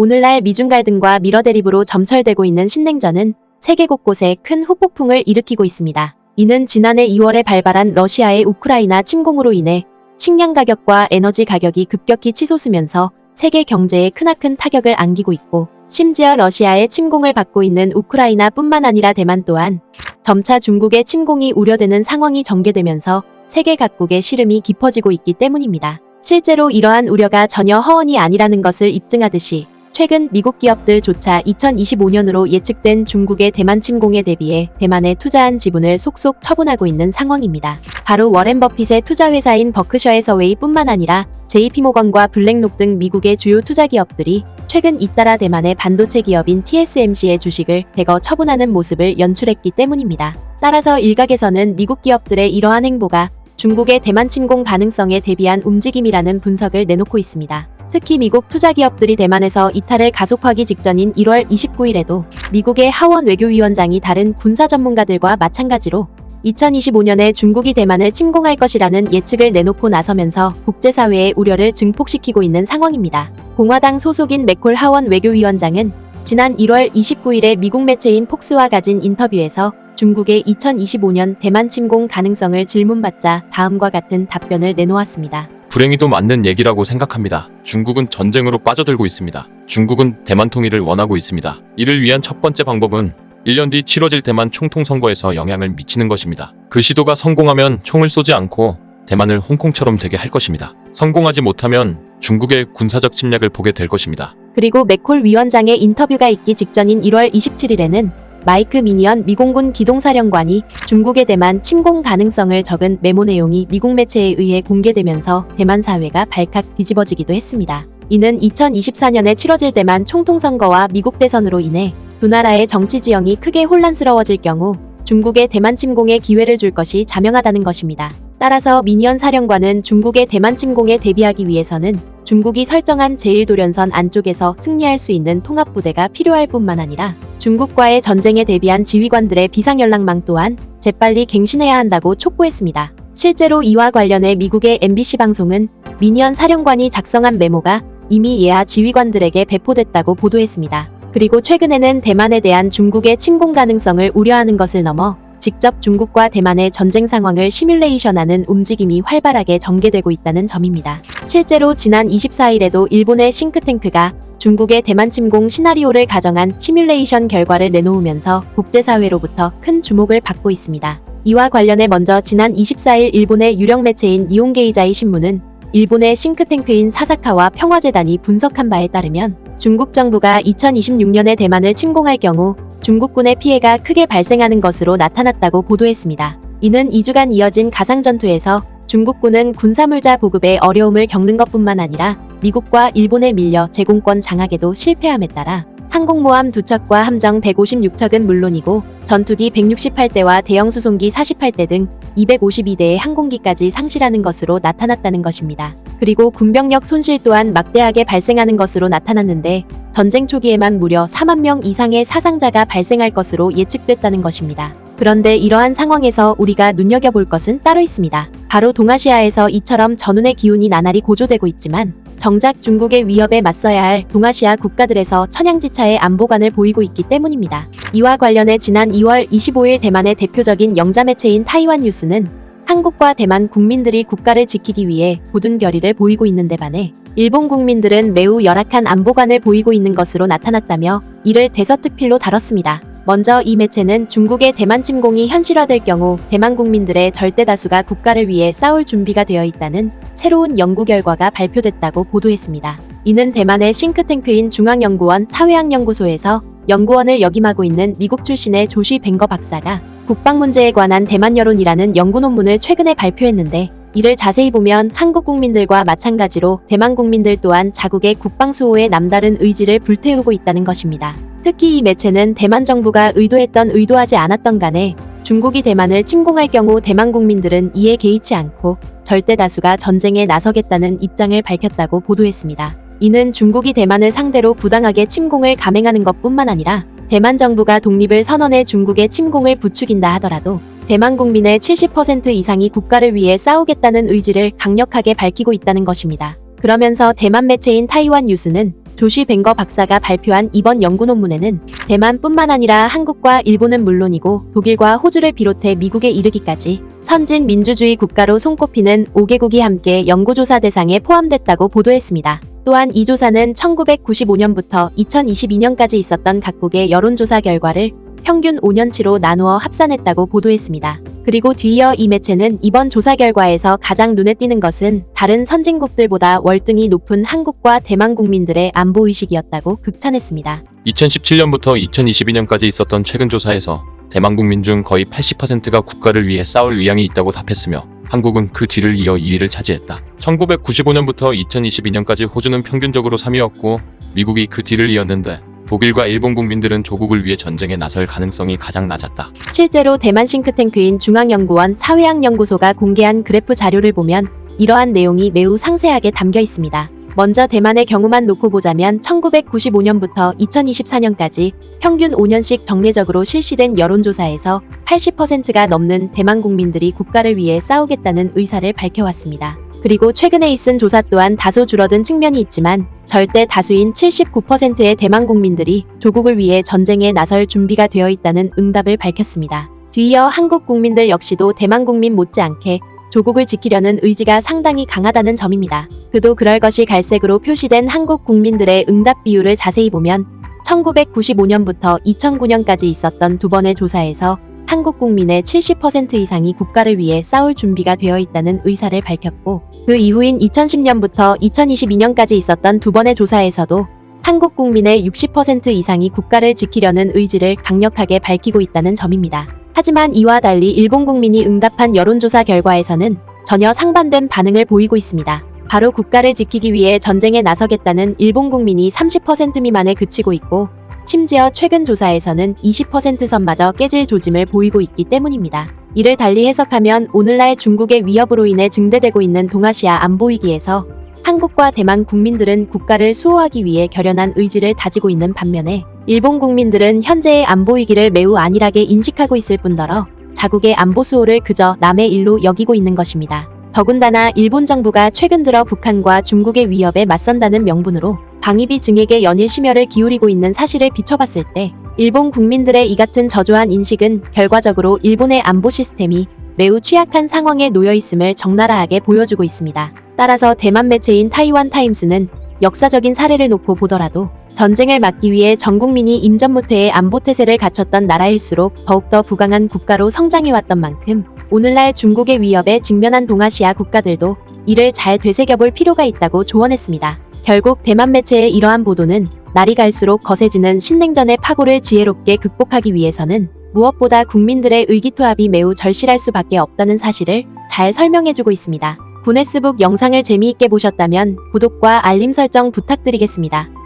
오늘날 미중 갈등과 미러 대립으로 점철되고 있는 신냉전은 세계 곳곳에 큰 후폭풍을 일으키고 있습니다. 이는 지난해 2월에 발발한 러시아의 우크라이나 침공으로 인해 식량 가격과 에너지 가격이 급격히 치솟으면서 세계 경제에 크나큰 타격을 안기고 있고, 심지어 러시아의 침공을 받고 있는 우크라이나뿐만 아니라 대만 또한 점차 중국의 침공이 우려되는 상황이 전개되면서 세계 각국의 시름이 깊어지고 있기 때문입니다. 실제로 이러한 우려가 전혀 허언이 아니라는 것을 입증하듯이 최근 미국 기업들조차 2025년으로 예측된 중국의 대만 침공에 대비해 대만에 투자한 지분을 속속 처분하고 있는 상황입니다. 바로 워렌 버핏의 투자회사인 버크셔 해서웨이뿐만 아니라 JP모건과 블랙록 등 미국의 주요 투자 기업들이 최근 잇따라 대만의 반도체 기업인 TSMC의 주식을 대거 처분하는 모습을 연출했기 때문입니다. 따라서 일각에서는 미국 기업들의 이러한 행보가 중국의 대만 침공 가능성에 대비한 움직임이라는 분석을 내놓고 있습니다. 특히 미국 투자기업들이 대만에서 이탈을 가속하기 직전인 1월 29일에도 미국의 하원 외교위원장이 다른 군사 전문가들과 마찬가지로 2025년에 중국이 대만을 침공할 것이라는 예측을 내놓고 나서면서 국제사회의 우려를 증폭시키고 있는 상황입니다. 공화당 소속인 맥콜 하원 외교위원장은 지난 1월 29일에 미국 매체인 폭스와 가진 인터뷰에서 중국의 2025년 대만 침공 가능성을 질문받자 다음과 같은 답변을 내놓았습니다. 불행히도 맞는 얘기라고 생각합니다. 중국은 전쟁으로 빠져들고 있습니다. 중국은 대만 통일을 원하고 있습니다. 이를 위한 첫 번째 방법은 1년 뒤 치러질 대만 총통선거에서 영향을 미치는 것입니다. 그 시도가 성공하면 총을 쏘지 않고 대만을 홍콩처럼 되게 할 것입니다. 성공하지 못하면 중국의 군사적 침략을 보게 될 것입니다. 그리고 맥콜 위원장의 인터뷰가 있기 직전인 1월 27일에는 마이크 미니언 미공군 기동사령관이 중국의 대만 침공 가능성을 적은 메모 내용이 미국 매체에 의해 공개되면서 대만 사회가 발칵 뒤집어지기도 했습니다. 이는 2024년에 치러질 대만 총통선거와 미국 대선으로 인해 두 나라의 정치 지형이 크게 혼란스러워질 경우 중국의 대만 침공에 기회를 줄 것이 자명하다는 것입니다. 따라서 미니언 사령관은 중국의 대만 침공에 대비하기 위해서는 중국이 설정한 제1도련선 안쪽에서 승리할 수 있는 통합부대가 필요할 뿐만 아니라 중국과의 전쟁에 대비한 지휘관들의 비상연락망 또한 재빨리 갱신해야 한다고 촉구했습니다. 실제로 이와 관련해 미국의 MBC 방송은 미니언 사령관이 작성한 메모가 이미 예하 지휘관들에게 배포됐다고 보도했습니다. 그리고 최근에는 대만에 대한 중국의 침공 가능성을 우려하는 것을 넘어 직접 중국과 대만의 전쟁 상황을 시뮬레이션하는 움직임이 활발하게 전개되고 있다는 점입니다. 실제로 지난 24일에도 일본의 싱크탱크가 중국의 대만 침공 시나리오를 가정한 시뮬레이션 결과를 내놓으면서 국제사회로부터 큰 주목을 받고 있습니다. 이와 관련해 먼저 지난 24일 일본의 유력 매체인 니혼게이자이 신문은 일본의 싱크탱크인 사사카와 평화재단이 분석한 바에 따르면 중국 정부가 2026년에 대만을 침공할 경우 중국군의 피해가 크게 발생하는 것으로 나타났다고 보도했습니다. 이는 2주간 이어진 가상전투에서 중국군은 군사물자 보급에 어려움을 겪는 것뿐만 아니라 미국과 일본에 밀려 제공권 장악에도 실패함에 따라 항공모함 2척과 함정 156척은 물론이고 전투기 168대와 대형 수송기 48대 등 252대의 항공기까지 상실하는 것으로 나타났다는 것입니다. 그리고 군병력 손실 또한 막대하게 발생하는 것으로 나타났는데 전쟁 초기에만 무려 4만 명 이상의 사상자가 발생할 것으로 예측됐다는 것입니다. 그런데 이러한 상황에서 우리가 눈여겨볼 것은 따로 있습니다. 바로 동아시아에서 이처럼 전운의 기운이 나날이 고조되고 있지만 정작 중국의 위협에 맞서야 할 동아시아 국가들에서 천양지차의 안보관을 보이고 있기 때문입니다. 이와 관련해 지난 2월 25일 대만의 대표적인 영자 매체인 타이완 뉴스는 한국과 대만 국민들이 국가를 지키기 위해 굳은 결의를 보이고 있는데 반해 일본 국민들은 매우 열악한 안보관을 보이고 있는 것으로 나타났다며 이를 대서특필로 다뤘습니다. 먼저 이 매체는 중국의 대만 침공이 현실화될 경우 대만 국민들의 절대 다수가 국가를 위해 싸울 준비가 되어 있다는 새로운 연구 결과가 발표됐다고 보도했습니다. 이는 대만의 싱크탱크인 중앙연구원 사회학연구소에서 연구원을 역임하고 있는 미국 출신의 조시 벵거 박사가 국방 문제에 관한 대만 여론이라는 연구 논문을 최근에 발표했는데, 이를 자세히 보면 한국 국민들과 마찬가지로 대만 국민들 또한 자국의 국방 수호에 남다른 의지를 불태우고 있다는 것입니다. 특히 이 매체는 대만 정부가 의도했던 의도하지 않았던 간에 중국이 대만을 침공할 경우 대만 국민들은 이에 개의치 않고 절대 다수가 전쟁에 나서겠다는 입장을 밝혔다고 보도했습니다. 이는 중국이 대만을 상대로 부당하게 침공을 감행하는 것뿐만 아니라 대만 정부가 독립을 선언해 중국의 침공을 부추긴다 하더라도 대만 국민의 70% 이상이 국가를 위해 싸우겠다는 의지를 강력하게 밝히고 있다는 것입니다. 그러면서 대만 매체인 타이완 뉴스는 조시 벵거 박사가 발표한 이번 연구 논문에는 대만뿐만 아니라 한국과 일본은 물론이고 독일과 호주를 비롯해 미국에 이르기까지 선진 민주주의 국가로 손꼽히는 5개국이 함께 연구조사 대상에 포함됐다고 보도했습니다. 또한 이 조사는 1995년부터 2022년까지 있었던 각국의 여론조사 결과를 평균 5년치로 나누어 합산했다고 보도했습니다. 그리고 뒤이어 이 매체는 이번 조사 결과에서 가장 눈에 띄는 것은 다른 선진국들보다 월등히 높은 한국과 대만 국민들의 안보의식이었다고 극찬했습니다. 2017년부터 2022년까지 있었던 최근 조사에서 대만 국민 중 거의 80%가 국가를 위해 싸울 의향이 있다고 답했으며 한국은 그 뒤를 이어 2위를 차지했다. 1995년부터 2022년까지 호주는 평균적으로 3위였고 미국이 그 뒤를 이었는데 독일과 일본 국민들은 조국을 위해 전쟁에 나설 가능성이 가장 낮았다. 실제로 대만 싱크탱크인 중앙연구원 사회학연구소가 공개한 그래프 자료를 보면 이러한 내용이 매우 상세하게 담겨 있습니다. 먼저 대만의 경우만 놓고 보자면 1995년부터 2024년까지 평균 5년씩 정례적으로 실시된 여론조사에서 80%가 넘는 대만 국민들이 국가를 위해 싸우겠다는 의사를 밝혀왔습니다. 그리고 최근에 있은 조사 또한 다소 줄어든 측면이 있지만 절대 다수인 79%의 대만 국민들이 조국을 위해 전쟁에 나설 준비가 되어 있다는 응답을 밝혔습니다. 뒤이어 한국 국민들 역시도 대만 국민 못지않게 조국을 지키려는 의지가 상당히 강하다는 점입니다. 그도 그럴 것이 갈색으로 표시된 한국 국민들의 응답 비율을 자세히 보면 1995년부터 2009년까지 있었던 두 번의 조사에서 한국 국민의 70% 이상이 국가를 위해 싸울 준비가 되어 있다는 의사를 밝혔고 그 이후인 2010년부터 2022년까지 있었던 두 번의 조사에서도 한국 국민의 60% 이상이 국가를 지키려는 의지를 강력하게 밝히고 있다는 점입니다. 하지만 이와 달리 일본 국민이 응답한 여론조사 결과에서는 전혀 상반된 반응을 보이고 있습니다. 바로 국가를 지키기 위해 전쟁에 나서겠다는 일본 국민이 30% 미만에 그치고 있고 심지어 최근 조사에서는 20% 선마저 깨질 조짐을 보이고 있기 때문입니다. 이를 달리 해석하면 오늘날 중국의 위협으로 인해 증대되고 있는 동아시아 안보위기에서 한국과 대만 국민들은 국가를 수호하기 위해 결연한 의지를 다지고 있는 반면에 일본 국민들은 현재의 안보위기를 매우 안일하게 인식하고 있을 뿐더러 자국의 안보 수호를 그저 남의 일로 여기고 있는 것입니다. 더군다나 일본 정부가 최근 들어 북한과 중국의 위협에 맞선다는 명분으로 방위비 증액에 연일 심혈을 기울이고 있는 사실을 비춰봤을 때 일본 국민들의 이 같은 저조한 인식은 결과적으로 일본의 안보 시스템이 매우 취약한 상황에 놓여 있음을 적나라하게 보여주고 있습니다. 따라서 대만 매체인 타이완 타임스는 역사적인 사례를 놓고 보더라도 전쟁을 막기 위해 전 국민이 임전무퇴의 안보 태세를 갖췄던 나라일수록 더욱더 부강한 국가로 성장해왔던 만큼 오늘날 중국의 위협에 직면한 동아시아 국가들도 이를 잘 되새겨볼 필요가 있다고 조언했습니다. 결국 대만 매체의 이러한 보도는 날이 갈수록 거세지는 신냉전의 파고를 지혜롭게 극복하기 위해서는 무엇보다 국민들의 의기투합이 매우 절실할 수밖에 없다는 사실을 잘 설명해주고 있습니다. 구네스북 영상을 재미있게 보셨다면 구독과 알림 설정 부탁드리겠습니다.